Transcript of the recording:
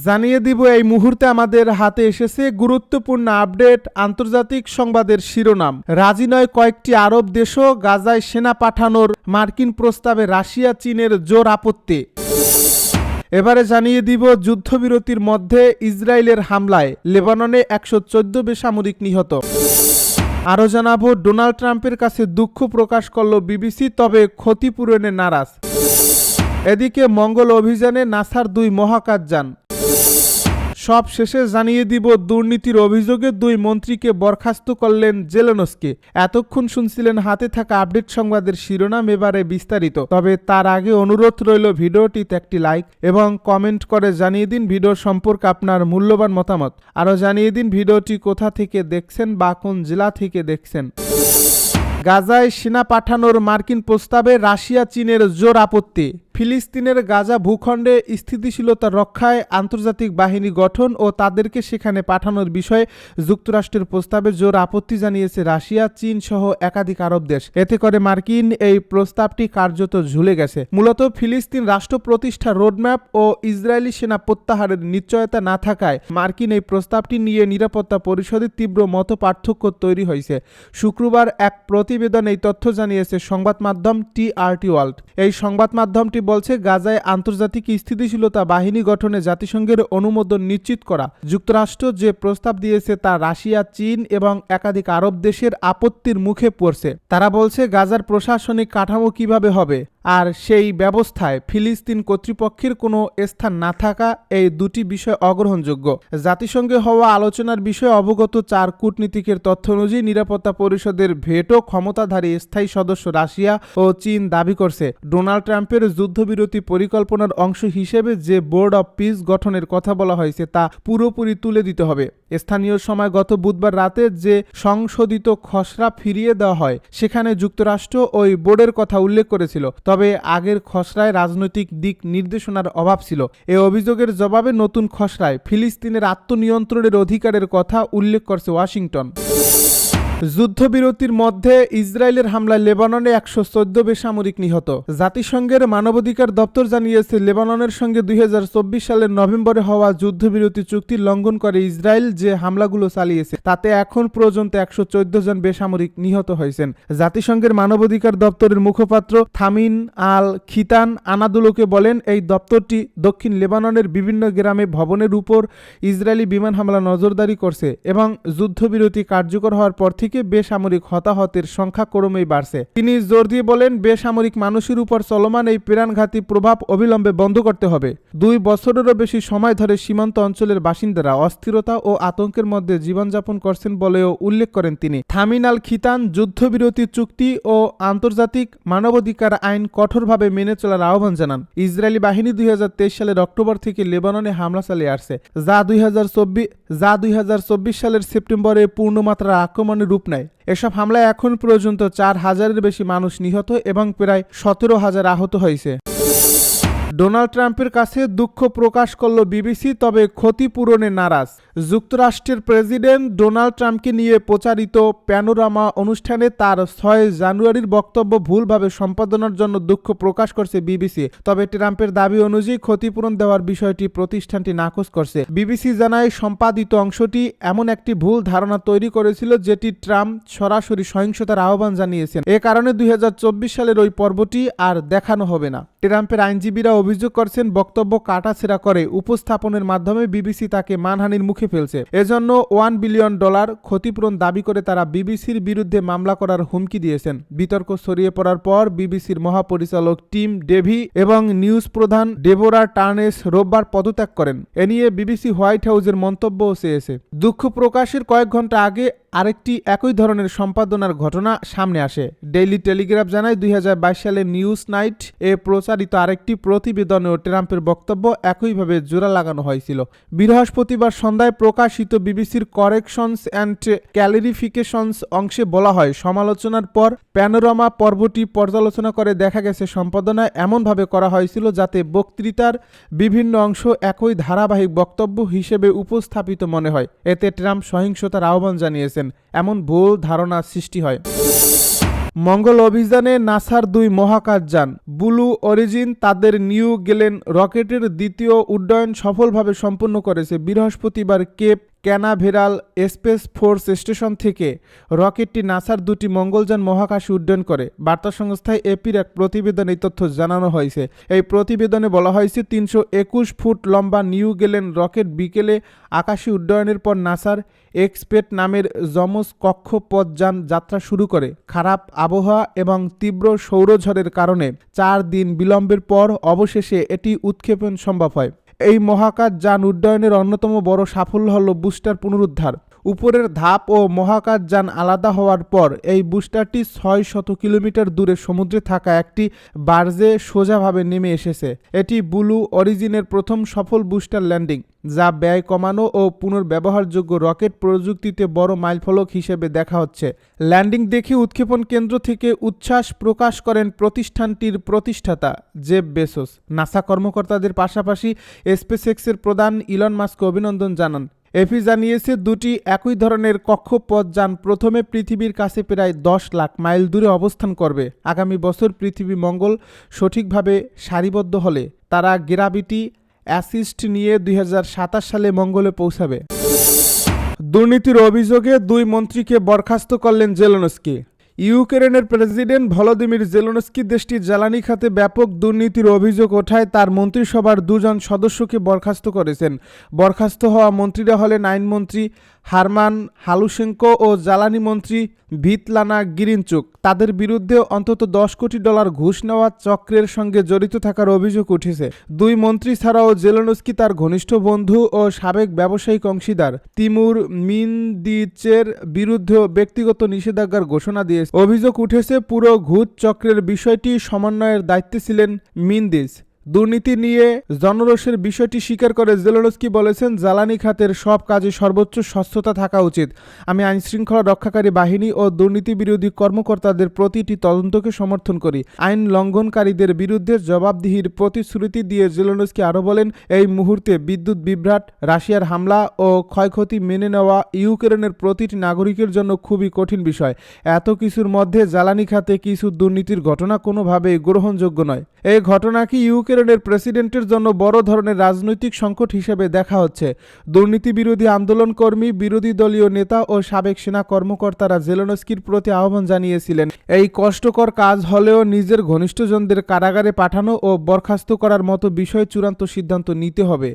জানিয়ে দিব এই মুহূর্তে আমাদের হাতে এসেছে গুরুত্বপূর্ণ আপডেট। আন্তর্জাতিক সংবাদের শিরোনাম, রাজি নয় কয়েকটি আরব দেশও গাজায় সেনা পাঠানোর মার্কিন প্রস্তাবে রাশিয়া চীনের জোর আপত্তি। এবারে জানিয়ে দিব যুদ্ধবিরতির মধ্যে ইসরায়েলের হামলায় লেবাননে 114 বেসামরিক নিহত। আরও জানাবো ডোনাল্ড ট্রাম্পের কাছে দুঃখ প্রকাশ করল বিবিসি, তবে ক্ষতিপূরণে নারাজ। এদিকে মঙ্গল অভিযানে নাসার 2 মহাকাশযান। সব শেষে জানিয়ে দিব দুর্নীতির অভিযোগে 2 মন্ত্রীকে বরখাস্ত করলেন জেলেনস্কি। এতক্ষণ শুনছিলেন হাতে থাকা আপডেট সংবাদের শিরোনাম, এবারে বিস্তারিত। তবে তার আগে অনুরোধ রইল ভিডিওটিতে একটি লাইক এবং কমেন্ট করে জানিয়ে দিন ভিডিও সম্পর্কে আপনার মূল্যবান মতামত। আরও জানিয়ে দিন ভিডিওটি কোথা থেকে দেখছেন বা কোন জেলা থেকে দেখছেন। গাজায় সেনা পাঠানোর মার্কিন প্রস্তাবে রাশিয়া চীনের জোর আপত্তি। ফিলিস্তিনের গাজা ভূখণ্ডে স্থিতিশীলতা রক্ষায় আন্তর্জাতিক বাহিনী গঠন ও তাদেরকে সেখানে পাঠানোর বিষয়ে যুক্তরাষ্ট্রের প্রস্তাবে জোর আপত্তি জানিয়েছে রাশিয়া, চীন সহ একাধিক আরব দেশ। এতে করে মার্কিন এই প্রস্তাবটি কার্যত ঝুলে গেছে। মূলত ফিলিস্তিন রাষ্ট্র প্রতিষ্ঠা রোডম্যাপ ও ইসরায়েলি সেনা প্রত্যাহারের নিশ্চয়তা না থাকায় মার্কিন এই প্রস্তাবটি নিয়ে নিরাপত্তা পরিষদে তীব্র মতপার্থক্য তৈরি হয়েছে। শুক্রবার এক প্রতিবেদন এই তথ্য জানিয়েছে সংবাদ মাধ্যম টিআরটি ওয়ার্ল্ড। এই সংবাদ মাধ্যমটি বলছে, গাজায় আন্তর্জাতিক স্থিতিশীলতা বাহিনী গঠনে জাতিসংঘের অনুমোদন নিশ্চিত করা যুক্তরাষ্ট্র যে প্রস্তাব দিয়েছে তা রাশিয়া, চীন এবং একাধিক আরব দেশের আপত্তির মুখে পড়ছে। তারা বলছে গাজার প্রশাসনিক কাঠামো কিভাবে হবে আর সেই ব্যবস্থায় ফিলিস্তিন কর্তৃপক্ষের কোনো স্থান না থাকা, এই দুটি বিষয় অগ্রহণযোগ্য। জাতিসংঘে হওয়া আলোচনার বিষয়ে অবগত 4 কূটনীতিকের তথ্য অনুযায়ী নিরাপত্তা পরিষদের ভেটো ক্ষমতাধারী স্থায়ী সদস্য রাশিয়া ও চীন দাবি করছে ডোনাল্ড ট্রাম্পের যুদ্ধবিরতি পরিকল্পনার অংশ হিসেবে যে বোর্ড অব পিস গঠনের কথা বলা হয়েছে তা পুরোপুরি তুলে দিতে হবে। স্থানীয় সময় গত বুধবার রাতে যে সংশোধিত খসড়া ফিরিয়ে দেওয়া হয় সেখানে যুক্তরাষ্ট্র ওই বোর্ডের কথা উল্লেখ করেছিল, তবে আগের খসড়ায় রাজনৈতিক দিক নির্দেশনার অভাব ছিল। এ অভিযোগের জবাবে নতুন খসড়ায় ফিলিস্তিনের আত্মনিয়ন্ত্রণের অধিকারের কথা উল্লেখ করছে ওয়াশিংটন। যুদ্ধবিরতির মধ্যে ইসরায়েলের হামলায় লেবাননে 114 বেসামরিক নিহত। জাতিসংঘের মানবাধিকার দপ্তর জানিয়েছে, লেবাননের সঙ্গে 2024 সালের নভেম্বরে হওয়া যুদ্ধবিরতি চুক্তি লঙ্ঘন করে ইসরায়েল যে হামলাগুলো চালিয়েছে তাতে এখন পর্যন্ত 114 জন বেসামরিক নিহত হয়েছেন। জাতিসংঘের মানবাধিকার দপ্তরের মুখপাত্র থামিন আল খিতান আনাদুলোকে বলেন, এই দপ্তরটি দক্ষিণ লেবাননের বিভিন্ন গ্রামে ভবনের উপর ইসরায়েলি বিমান হামলা নজরদারি করছে এবং যুদ্ধবিরতি কার্যকর হওয়ার পর থেকে বেসামরিক হতাহতের সংখ্যা ক্রমেই বাড়ছে। তিনি জোর দিয়ে বলেন, বেসামরিক মানুষের উপর চলমান এই প্রাণঘাতী প্রভাব অবিলম্বে বন্ধ করতে হবে। 2 বছরেরও বেশি সময় ধরে সীমান্ত অঞ্চলের বাসিন্দারা অস্থিরতা ও আতঙ্কের মধ্যে জীবনযাপন করছেন বলেও উল্লেখ করেন তিনি। থামিন আল খিতান যুদ্ধবিরতি চুক্তি ও আন্তর্জাতিক মানবাধিকার আইন কঠোরভাবে মেনে চলার আহ্বান জানান। ইসরায়েলি বাহিনী 2023 সালের অক্টোবর থেকে লেবাননে হামলা চালিয়ে আসছে, যা 2024 সালের সেপ্টেম্বরে পূর্ণমাত্রার আক্রমণের রূপ নেয়। এসব হামলায় এখন পর্যন্ত 4000-এর বেশি মানুষ নিহত এবং প্রায় 17,000 আহত হয়েছে। ডোনাল্ড ট্রাম্পের কাছে দুঃখ প্রকাশ করল বিবিসি, তবে ক্ষতিপূরণে নারাজ। যুক্তরাষ্ট্রের প্রেসিডেন্ট ডোনাল্ড ট্রাম্পকে নিয়ে প্রচারিত প্যানোরামা অনুষ্ঠানে তার 6 জানুয়ারির বক্তব্য ভুলভাবে সম্পাদনার জন্য দুঃখ প্রকাশ করছে বিবিসি। তবে ট্রাম্পের দাবি অনুযায়ী ক্ষতিপূরণ দেওয়ার বিষয়টি প্রতিষ্ঠানটি নাকচ করছে। বিবিসি জানায়, সম্পাদিত অংশটি এমন একটি ভুল ধারণা তৈরি করেছিল যেটি ট্রাম্প সরাসরি সহিংসতার আহ্বান জানিয়েছেন। এ কারণে 2024 সালের ওই পর্বটি আর দেখানো হবে না। ট্রাম্পের আইনজীবীরা অভিযোগ করছেন, বক্তব্য কাটাছেঁড়া করে উপস্থাপনের মাধ্যমে বিবিসি তাকে মানহানির মুখে ফেলছে। এজন্য $1 বিলিয়ন ক্ষতিপূরণ দাবি করে তারা বিবিসির বিরুদ্ধে মামলা করার হুমকি দিয়েছেন। বিতর্ক ছড়িয়ে পড়ার পর বিবিসির মহাপরিচালক টিম ডেভি এবং নিউজ প্রধান ডেবোরা টার্নেস রোববার পদত্যাগ করেন। এ নিয়ে বিবিসি হোয়াইট হাউসের মন্তব্যও চেয়েছে। দুঃখ প্রকাশের কয়েক ঘন্টা আগে আরেকটি একই ধরনের সম্পাদনার ঘটনা সামনে আসে। ডেইলি টেলিগ্রাফ জানায়, 2022 সালে নিউজ নাইট এ প্রচারিত আরেকটি প্রতিবেদনেও ট্রাম্পের বক্তব্য একইভাবে জোড়া লাগানো হয়েছিল। বৃহস্পতিবার সন্ধ্যায় প্রকাশিত বিবিসির কারেকশনস অ্যান্ড ক্যালিরিফিকেশনস অংশে বলা হয়, সমালোচনার পর প্যানোরামা পর্বটি পর্যালোচনা করে দেখা গেছে সম্পাদনায় এমনভাবে করা হয়েছিল যাতে বক্তৃতার বিভিন্ন অংশ একই ধারাবাহিক বক্তব্য হিসেবে উপস্থাপিত মনে হয়। এতে ট্রাম্প সহিংসতার আহ্বান জানিয়েছেন, এমন ভুল ধারণা সৃষ্টি হয়। মঙ্গল অভিযানে নাসার 2 মহাকাশযান ব্লু অরিজিন তাদের নিউ গেলেন রকেটের দ্বিতীয় উড্ডয়ন সফলভাবে সম্পন্ন করেছে। বৃহস্পতিবার Cape Canaveral Space Force Station থেকে রকেটটি নাসার 2টি মঙ্গলযান মহাকাশে উড্ডয়ন করে। বার্তা সংস্থা এপির এক প্রতিবেদনে এই তথ্য জানানো হয়েছে। এই প্রতিবেদনে বলা হয়েছে 321 ফুট লম্বা নিউ গেলেন রকেট বিকেলে আকাশে উড্ডয়নের পর নাসার এক্সপেট নামের যমজ কক্ষপথযান যাত্রা শুরু করে। খারাপ আবহাওয়া এবং তীব্র সৌরঝড়ের কারণে 4 দিন বিলম্বের পর অবশেষে এটি উৎক্ষেপণ সম্ভব হয়। এই মহাকাশ যান উড্ডয়নের অন্যতম বড় সাফল্য হল বুস্টার পুনরুদ্ধার। উপরের ধাপ ও মহাকাশ যান আলাদা হওয়ার পর এই বুস্টারটি 600 কিলোমিটার দূরে সমুদ্রে থাকা একটি বার্জে সোজাভাবে নেমে এসেছে। এটি ব্লু অরিজিনের প্রথম সফল বুস্টার ল্যান্ডিং, যা ব্যয় কমানো ও পুনর্ব্যবহারযোগ্য রকেট প্রযুক্তিতে বড় মাইলফলক হিসেবে দেখা হচ্ছে। ল্যান্ডিং দেখে উৎক্ষেপণ কেন্দ্র থেকে উচ্ছ্বাস প্রকাশ করেন প্রতিষ্ঠানটির প্রতিষ্ঠাতা জেফ বেসোস। নাসা কর্মকর্তাদের পাশাপাশি স্পেসএক্সের প্রধান ইলন মাস্ককে অভিনন্দন জানান। এপি জানিয়েছে 2টি একই ধরনের কক্ষপথযান প্রথমে পৃথিবীর কাছে প্রায় 10 লাখ মাইল দূরে অবস্থান করবে। আগামী বছর পৃথিবী মঙ্গল সঠিকভাবে সারিবদ্ধ হলে তারা গ্র্যাভিটি অ্যাসিস্ট নিয়ে 2027 সালে মঙ্গলে পৌঁছাবে। দুর্নীতির অভিযোগে 2 মন্ত্রীকে বরখাস্ত করলেন জেলেনস্কি। ইউক্রেনের প্রেসিডেন্ট ভলোদিমির জেলেনস্কি দেশটির জ্বালানি খাতে ব্যাপক দুর্নীতির অভিযোগ ওঠায় তার মন্ত্রিসভার 2 জন সদস্যকে বরখাস্ত করেছেন। বরখাস্ত হওয়া মন্ত্রীরা হলেন আইনমন্ত্রী হারমান হালুশেঙ্কো ও জ্বালানি মন্ত্রী ভিতলানা গিরিনচুক। তাদের বিরুদ্ধে অন্তত $10 কোটি ঘুষ নেওয়া চক্রের সঙ্গে জড়িত থাকার অভিযোগ উঠেছে। 2 মন্ত্রী ছাড়াও জেলেনস্কি তার ঘনিষ্ঠ বন্ধু ও সাবেক ব্যবসায়িক অংশীদার তিমুর মিনদিচের বিরুদ্ধেও ব্যক্তিগত নিষেধাজ্ঞার ঘোষণা দিয়েছে। অভিযোগ উঠেছে পুরো ঘুষ চক্রের বিষয়টি সমন্বয়ের দায়িত্বে ছিলেন মিনদিচ। দুর্নীতি নিয়ে জনরোষের বিষয়টি স্বীকার করে জেলেনস্কি বলেছেন, জ্বালানি খাতের সব কাজে সর্বোচ্চ স্বচ্ছতা থাকা উচিত। আমি আইনশৃঙ্খলা রক্ষাকারী বাহিনী ও দুর্নীতি বিরোধী কর্মকর্তাদের প্রতিটি তদন্তকে সমর্থন করি। আইন লঙ্ঘনকারীদের বিরুদ্ধে জবাবদিহির প্রতিশ্রুতি দিয়ে জেলেনস্কি আরও বলেন, এই মুহূর্তে বিদ্যুৎ বিভ্রাট, রাশিয়ার হামলা ও ক্ষয়ক্ষতি মেনে নেওয়া ইউক্রেনের প্রতিটি নাগরিকের জন্য খুবই কঠিন বিষয়। এত কিছুর মধ্যে জ্বালানি খাতে কিছু দুর্নীতির ঘটনা কোনোভাবেই গ্রহণযোগ্য নয়। এই ঘটনাকে ইউক্রেনের প্রেসিডেন্টের জন্য বড় ধরনের রাজনৈতিক সংকট হিসেবে দেখা হচ্ছে। দুর্নীতি বিরোধী আন্দোলন কর্মী, বিরোধী দলীয় নেতা ও সাবেক সেনা কর্মকর্তারা জেলেনস্কির প্রতি আহ্বান জানিয়েছিলেন, এই কষ্টকর কাজ হলেও নিজের ঘনিষ্ঠজনদের কারাগারে পাঠানো ও বরখাস্ত করার মতো বিষয়ে চূড়ান্ত সিদ্ধান্ত নিতে হবে।